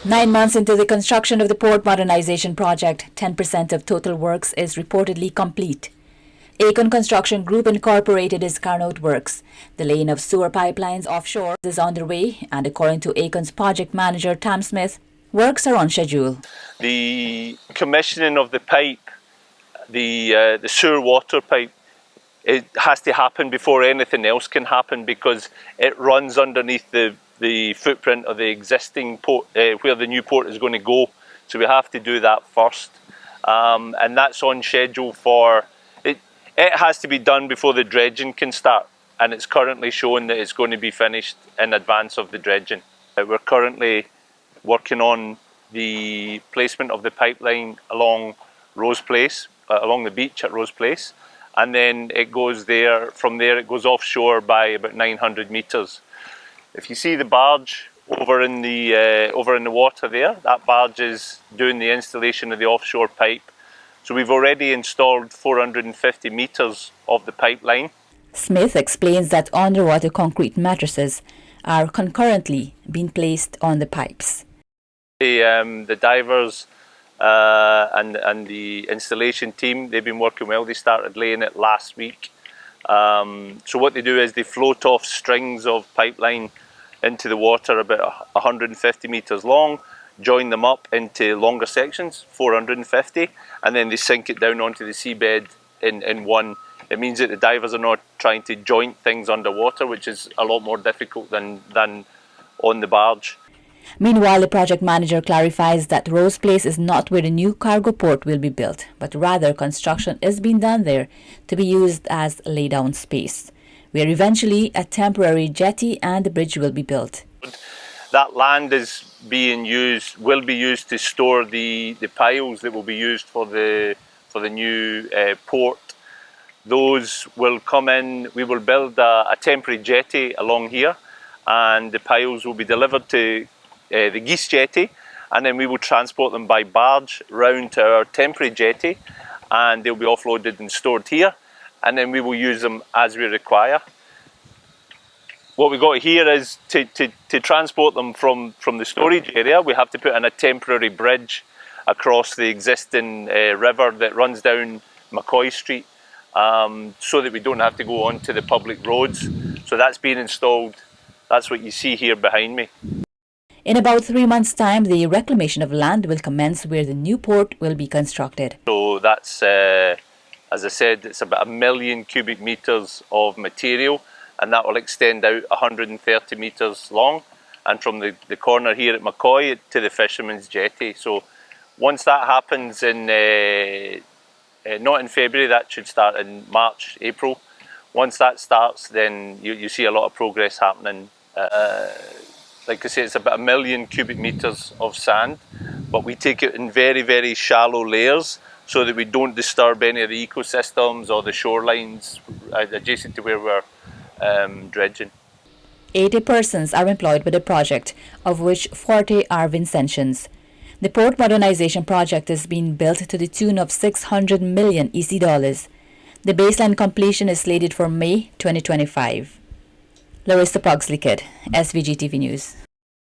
9 months into the construction of the port modernization project, 10% of total works is reportedly complete. Aecon Construction Group Incorporated is Carnot Works. The laying of sewer pipelines offshore is underway, and according to Aecon's project manager Tam Smith, works are on schedule. The commissioning of the pipe, the sewer water pipe, it has to happen before anything else can happen because it runs underneath the footprint of the existing port, where the new port is going to go. So we have to do that first, and that's on schedule for it. It has to be done before the dredging can start, and it's currently showing that it's going to be finished in advance of the dredging. We're currently working on the placement of the pipeline along Rose Place, along the beach at Rose Place, and then it goes there. From there, it goes offshore by about 900 metres. If you see the barge over in the water there, that barge is doing the installation of the offshore pipe. So we've already installed 450 metres of the pipeline. Smith explains that underwater concrete mattresses are concurrently being placed on the pipes. The divers and the installation team, they've been working well. They started laying it last week. So what they do is they float off strings of pipeline into the water about 150 metres long, join them up into longer sections, 450, and then they sink it down onto the seabed in one. It means that the divers are not trying to joint things underwater, which is a lot more difficult than on the barge. Meanwhile, the project manager clarifies that Rose Place is not where the new cargo port will be built, but rather construction is being done there to be used as laydown space, where eventually a temporary jetty and a bridge will be built. That land will be used to store the piles that will be used for the new port. Those will come in. We will build a temporary jetty along here, and the piles will be delivered to the Geese jetty, and then we will transport them by barge round to our temporary jetty, and they'll be offloaded and stored here, and then we will use them as we require. What we got here is to transport them from the storage area, we have to put in a temporary bridge across the existing river that runs down McCoy Street, so that we don't have to go onto the public roads. So that's been installed. That's what you see here behind me. In about 3 months' time, the reclamation of land will commence where the new port will be constructed. So that's, as I said, it's about 1 million cubic metres of material, and that will extend out 130 metres long, and from the corner here at McCoy to the Fisherman's Jetty. So once that happens not in February, that should start in March, April. Once that starts, then you see a lot of progress happening. Like I say, it's about 1 million cubic metres of sand, but we take it in very, very shallow layers so that we don't disturb any of the ecosystems or the shorelines adjacent to where we're dredging. 80 persons are employed with the project, of which 40 are Vincentians. The port modernization project is being built to the tune of 600 million EC dollars. The baseline completion is slated for May 2025. Larisa Pugsley Kydd, SVG-TV News.